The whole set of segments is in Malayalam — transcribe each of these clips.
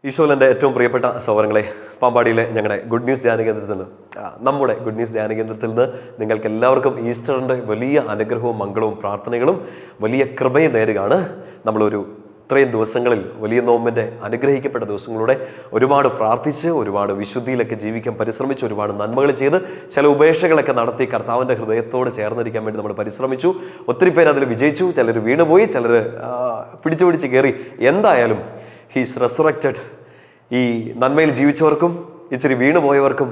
ഈശോയിലെ ഏറ്റവും പ്രിയപ്പെട്ട സഹോദരങ്ങളെ, പാമ്പാടിയിലെ ഞങ്ങളുടെ ഗുഡ് ന്യൂസ് ധ്യാനകേന്ദ്രത്തിൽ നിന്ന് നമ്മുടെ ഗുഡ് ന്യൂസ് ധ്യാനകേന്ദ്രത്തിൽ നിന്ന് നിങ്ങൾക്ക് എല്ലാവർക്കും ഈസ്റ്ററിൻ്റെ വലിയ അനുഗ്രഹവും മംഗളവും പ്രാർത്ഥനകളും വലിയ കൃപയും നേരുകയാണ്. നമ്മളൊരു ഇത്രയും ദിവസങ്ങളിൽ വലിയ നോമ്പിൻ്റെ അനുഗ്രഹിക്കപ്പെട്ട ദിവസങ്ങളുടെ ഒരുപാട് പ്രാർത്ഥിച്ച്, ഒരുപാട് വിശുദ്ധിയിലൊക്കെ ജീവിക്കാൻ പരിശ്രമിച്ച്, ഒരുപാട് നന്മകൾ ചെയ്ത്, ചില ഉപേക്ഷകളൊക്കെ നടത്തി കർത്താവിൻ്റെ ഹൃദയത്തോട് ചേർന്നിരിക്കാൻ വേണ്ടി നമ്മൾ പരിശ്രമിച്ചു. ഒത്തിരി പേര് അതിൽ വിജയിച്ചു, ചിലർ വീണുപോയി, ചിലർ പിടിച്ച് കയറി. എന്തായാലും ഹീസ് റെസറക്റ്റഡ്. ഈ നന്മയിൽ ജീവിച്ചവർക്കും ഇച്ചിരി വീണുപോയവർക്കും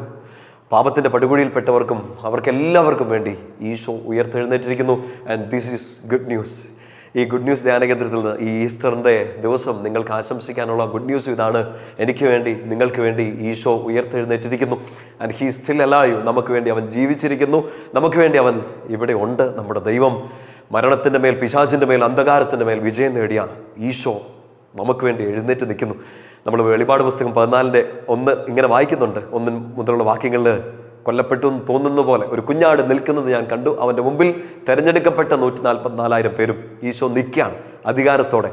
പാപത്തിൻ്റെ പടുകുഴിയിൽപ്പെട്ടവർക്കും അവർക്കെല്ലാവർക്കും വേണ്ടി ഈശോ ഉയർത്തെഴുന്നേറ്റിരിക്കുന്നു. And this is good news. ഈ ഗുഡ് ന്യൂസ് ധ്യാനകേന്ദ്രത്തിൽ നിന്ന് ഈ ഈസ്റ്ററിൻ്റെ ദിവസം നിങ്ങൾക്ക് ആശംസിക്കാനുള്ള ഗുഡ് ന്യൂസ് ഇതാണ്. എനിക്ക് വേണ്ടി, നിങ്ങൾക്ക് വേണ്ടി ഈശോ ഉയർത്തെഴുന്നേറ്റിരിക്കുന്നു. And he still alive. നമുക്ക് വേണ്ടി അവൻ ജീവിച്ചിരിക്കുന്നു. നമുക്ക് വേണ്ടി അവൻ ഇവിടെ ഉണ്ട്. നമ്മുടെ ദൈവം മരണത്തിൻ്റെ മേൽ, പിശാചിൻ്റെ മേൽ, അന്ധകാരത്തിൻ്റെ മേൽ വിജയം നേടിയ ഈശോ നമുക്ക് വേണ്ടി എഴുന്നേറ്റ് നിൽക്കുന്നു. നമ്മൾ വെളിപാട് പുസ്തകം 14:1 ഇങ്ങനെ വായിക്കുന്നുണ്ട്. 1 മുതലുള്ള വാക്യങ്ങളിൽ കൊല്ലപ്പെട്ടു എന്ന് തോന്നുന്ന പോലെ ഒരു കുഞ്ഞാട് നിൽക്കുന്നത് ഞാൻ കണ്ടു. അവൻ്റെ മുമ്പിൽ തിരഞ്ഞെടുക്കപ്പെട്ട 144,000 പേരും ഈശോ നിൽക്കുകയാണ് അധികാരത്തോടെ.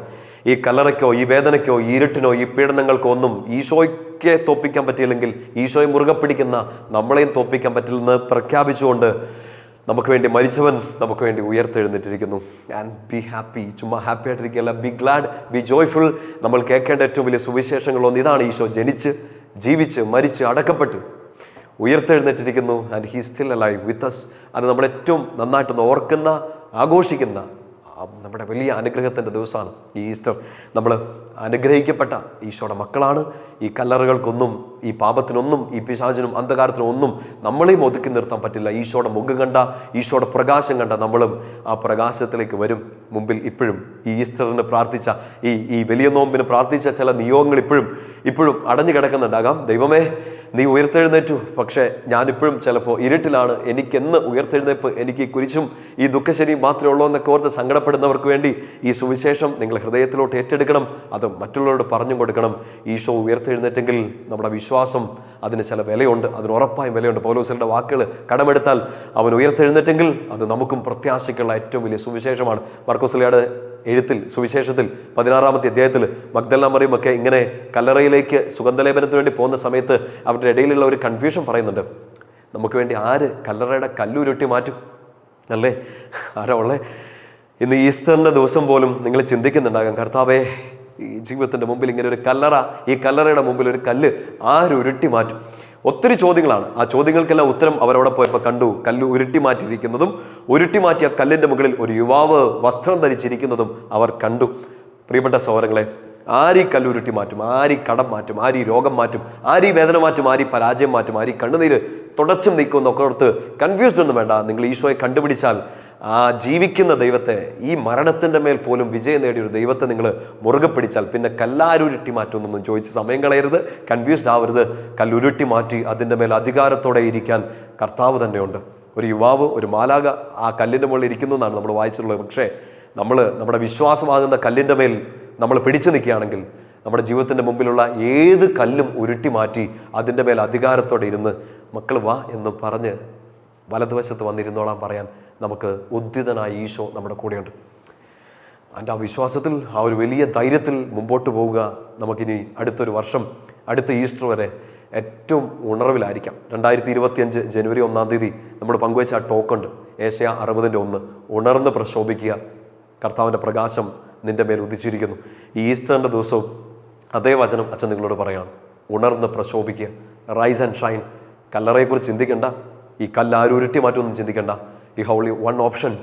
ഈ കല്ലറയ്ക്കോ, ഈ വേദനയ്ക്കോ, ഈ ഇരുട്ടിനോ, ഈ പീഡനങ്ങൾക്കോ ഒന്നും ഈശോയ്ക്ക് തോൽപ്പിക്കാൻ പറ്റിയില്ലെങ്കിൽ ഈശോയെ മുറുകെ പിടിക്കുന്ന നമ്മളെയും തോൽപ്പിക്കാൻ പറ്റില്ലെന്ന് പ്രഖ്യാപിച്ചുകൊണ്ട് നമുക്ക് വേണ്ടി മരിച്ചവൻ നമുക്ക് വേണ്ടി ഉയർത്തെഴുന്നേറ്റിരിക്കുന്നു. And be happy. ചുമ്മാ ഹാപ്പി ആയിട്ടിരിക്കുകയല്ല, ബി ഗ്ലാഡ്, ബി ജോയ്ഫുൾ. നമ്മൾ കേൾക്കേണ്ട ഏറ്റവും വലിയ സുവിശേഷങ്ങളൊന്നും ഇതാണ്. ഈശോ ജനിച്ച്, ജീവിച്ച്, മരിച്ച്, അടക്കപ്പെട്ട് ഉയർത്തെഴുന്നേറ്റിരിക്കുന്നു. And he still alive with us. അത് നമ്മൾ ഏറ്റവും നന്നായിട്ടൊന്ന് ഓർക്കുന്ന, ആഘോഷിക്കുന്ന നമ്മുടെ വലിയ അനുഗ്രഹത്തിൻ്റെ ദിവസമാണ് ഈ ഈസ്റ്റർ. നമ്മൾ അനുഗ്രഹിക്കപ്പെട്ട ഈശോയുടെ മക്കളാണ്. ഈ കല്ലറുകൾക്കൊന്നും, ഈ പാപത്തിനൊന്നും, ഈ പിശാചിനും അന്ധകാരത്തിനും ഒന്നും നമ്മളെയും ഒതുക്കി നിർത്താൻ പറ്റില്ല. ഈശോയുടെ മുഖം കണ്ട, ഈശോയുടെ പ്രകാശം കണ്ട നമ്മളും ആ പ്രകാശത്തിലേക്ക് വരും. മുമ്പിൽ ഇപ്പോഴും ഈ ഈസ്റ്ററിന് പ്രാർത്ഥിച്ച, ഈ വലിയ നോമ്പിന് പ്രാർത്ഥിച്ച ചില നിയോഗങ്ങൾ ഇപ്പോഴും അടഞ്ഞു കിടക്കുന്നുണ്ടാകാം. ദൈവമേ, നീ ഉയർത്തെഴുന്നേറ്റു, പക്ഷേ ഞാനിപ്പോഴും ചിലപ്പോൾ ഇരുട്ടിലാണ്. എനിക്കെന്ന് ഉയർത്തെഴുന്നേപ്പ്, എനിക്ക് കുരിശും ഈ ദുഃഖശരിയും മാത്രമേ ഉള്ളൂ എന്നൊക്കെ ഓർത്ത് സങ്കടപ്പെടുന്നവർക്ക് വേണ്ടി ഈ സുവിശേഷം നിങ്ങൾ ഹൃദയത്തിലോട്ട് ഏറ്റെടുക്കണം. അത് മറ്റുള്ളവരോട് പറഞ്ഞും കൊടുക്കണം. ഈശോ ഉയർത്തെഴുന്നേറ്റെങ്കിൽ നമ്മുടെ വിശ്വാസം അതിന് ചില വിലയുണ്ട്, അതിന് ഉറപ്പായും വിലയുണ്ട്. പൗലോസിന്റെ വാക്കുകൾ കടമെടുത്താൽ അവൻ ഉയർത്തെഴുന്നേറ്റെങ്കിൽ അത് നമുക്കും പ്രത്യാശയ്ക്കുള്ള ഏറ്റവും വലിയ സുവിശേഷമാണ്. മർക്കോസിലയുടെ എഴുത്തിൽ, സുവിശേഷത്തിൽ 16-ാമത്തെ അധ്യായത്തിൽ മഗ്ദലന മറിയമൊക്കെ ഇങ്ങനെ കല്ലറയിലേക്ക് സുഗന്ധലേപനത്തിന് വേണ്ടി പോകുന്ന സമയത്ത് അവരുടെ ഇടയിലുള്ള ഒരു കൺഫ്യൂഷൻ പറയുന്നുണ്ട്. നമുക്ക് വേണ്ടി ആര് കല്ലറയുടെ കല്ലുരുട്ടി മാറ്റും അല്ലേ? ആരാ ഉള്ളേ? ഇന്ന് ഈസ്റ്ററിൻ്റെ ദിവസം പോലും നിങ്ങൾ ചിന്തിക്കുന്നുണ്ടാകാം, കർത്താവേ, ഈ ജീവിതത്തിൻ്റെ മുമ്പിൽ ഇങ്ങനെ ഒരു കല്ലറ, ഈ കല്ലറയുടെ മുമ്പിൽ ഒരു കല്ല് ആര് ഉരുട്ടി മാറ്റും? ഒത്തിരി ചോദ്യങ്ങളാണ്. ആ ചോദ്യങ്ങൾക്കെല്ലാം ഉത്തരം അവരവിടെ പോയപ്പോൾ കണ്ടു. കല്ല് ഉരുട്ടി മാറ്റിയിരിക്കുന്നതും, ഉരുട്ടി മാറ്റിയ കല്ലിൻ്റെ മുകളിൽ ഒരു യുവാവ് വസ്ത്രം ധരിച്ചിരിക്കുന്നതും അവർ കണ്ടു. പ്രിയപ്പെട്ട സഹോദരങ്ങളെ, ആരീ കല്ലുരുട്ടി മാറ്റും? ആരീ കടം മാറ്റും? ആരീ രോഗം മാറ്റും? ആരീ വേദന മാറ്റും? ആരീ പരാജയം മാറ്റും? ആരീ കണ്ണുനീര് തുടച്ചും നീക്കുമെന്നൊക്കെ ഓർത്ത് കൺഫ്യൂസ്ഡ് ഒന്നും വേണ്ട. നിങ്ങൾ ഈശോയെ കണ്ടുപിടിച്ചാൽ, ആ ജീവിക്കുന്ന ദൈവത്തെ, ഈ മരണത്തിൻ്റെ മേൽ പോലും വിജയം നേടിയൊരു ദൈവത്തെ നിങ്ങൾ മുറുകെ പിടിച്ചാൽ പിന്നെ കല്ലാരുരുട്ടി മാറ്റുമെന്നൊന്നും ചോദിച്ച് സമയം കളയരുത്, കൺഫ്യൂസ്ഡ് ആവരുത്. കല്ലുരുട്ടി മാറ്റി അതിൻ്റെ മേൽ അധികാരത്തോടെ ഇരിക്കാൻ കർത്താവ് തന്നെയുണ്ട്. ഒരു യുവാവ്, ഒരു മാലാഖ ആ കല്ലിൻ്റെ മുകളിൽ ഇരിക്കുന്നു എന്നാണ് നമ്മൾ വായിച്ചിട്ടുള്ളത്. പക്ഷേ നമ്മുടെ വിശ്വാസമാകുന്ന കല്ലിൻ്റെ മേൽ നമ്മൾ പിടിച്ചു നിൽക്കുകയാണെങ്കിൽ നമ്മുടെ ജീവിതത്തിൻ്റെ മുമ്പിലുള്ള ഏത് കല്ലും ഉരുട്ടി മാറ്റി അതിൻ്റെ മേൽ അധികാരത്തോടെ ഇരുന്ന് മക്കൾ വാ എന്ന് പറഞ്ഞ് വലതുവശത്ത് വന്നിരുന്നോളാൻ പറയാൻ നമുക്ക് ഉദ്ധിതനായ ഈശോ നമ്മുടെ കൂടെയുണ്ട്. അതിൻ്റെ ആ വിശ്വാസത്തിൽ, ആ ഒരു വലിയ ധൈര്യത്തിൽ മുമ്പോട്ട് പോവുക. നമുക്കിനി അടുത്തൊരു വർഷം, അടുത്ത ഈസ്റ്റർ വരെ ഏറ്റവും ഉണർവിലായിരിക്കാം. 2025 ജനുവരി 1-ാം തീയതി നമ്മൾ പങ്കുവെച്ച ആ ടോക്കുണ്ട്, ഏശയ്യാ 60:1, ഉണർന്ന് പ്രശോഭിക്കുക, കർത്താവിൻ്റെ പ്രകാശം നിന്റെ മേൽ ഉദിച്ചിരിക്കുന്നു. ഈ ഈസ്റ്ററിൻ്റെ ദിവസവും അതേ വചനം അച്ഛൻ നിങ്ങളോട് പറയാണ്, ഉണർന്ന് പ്രശോഭിക്കുക, റൈസ് ആൻഡ് ഷൈൻ. കല്ലറയെക്കുറിച്ച് ചിന്തിക്കേണ്ട, ഈ കല്ല് ആരുരുട്ടി മാറ്റുമെന്നും ചിന്തിക്കേണ്ട. ഈ ഹൗളി വൺ ഓപ്ഷൻ,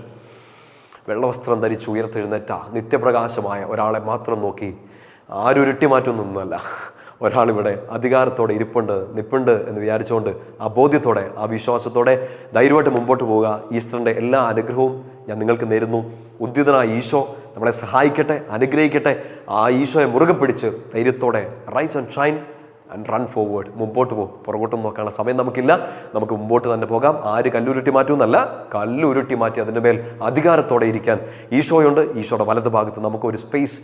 വെള്ളവസ്ത്രം ധരിച്ച് ഉയർത്തെഴുന്നേറ്റ നിത്യപ്രകാശമായ ഒരാളെ മാത്രം നോക്കി ആരുരുട്ടി മാറ്റുന്നൊന്നുമല്ല. ഒരാളിവിടെ അധികാരത്തോടെ നിപ്പുണ്ട് എന്ന് വിചാരിച്ചുകൊണ്ട് ആ ബോധ്യത്തോടെ, ആ വിശ്വാസത്തോടെ ധൈര്യമായിട്ട് മുമ്പോട്ട് പോവുക. ഈസ്റ്ററിൻ്റെ എല്ലാ അനുഗ്രഹവും ഞാൻ നിങ്ങൾക്ക് നേരുന്നു. ഉദ്ധിതനായ ഈശോ നമ്മളെ സഹായിക്കട്ടെ, അനുഗ്രഹിക്കട്ടെ. ആ ഈശോയെ മുറുകെ പിടിച്ച് ധൈര്യത്തോടെ rise and shine and run forward. മുമ്പോട്ട് പോകും, പുറകോട്ടൊന്നും നോക്കാനുള്ള സമയം നമുക്കില്ല. നമുക്ക് മുമ്പോട്ട് തന്നെ പോകാം. ആര് കല്ലുരുട്ടി മാറ്റുമെന്നല്ല, കല്ലുരുട്ടി മാറ്റി അതിൻ്റെ മേൽ അധികാരത്തോടെ ഇരിക്കാൻ ഈശോയുണ്ട്. ഈശോയുടെ വലത് ഭാഗത്ത് നമുക്കൊരു സ്പേസ്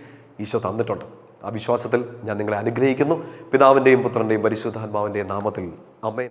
ഈശോ തന്നിട്ടുണ്ട്. ആ വിശ്വാസത്തിൽ ഞാൻ നിങ്ങളെ അനുഗ്രഹിക്കുന്നു. പിതാവിൻ്റെയും പുത്രൻ്റെയും പരിശുദ്ധാത്മാവിൻ്റെയും നാമത്തിൽ. ആമേൻ.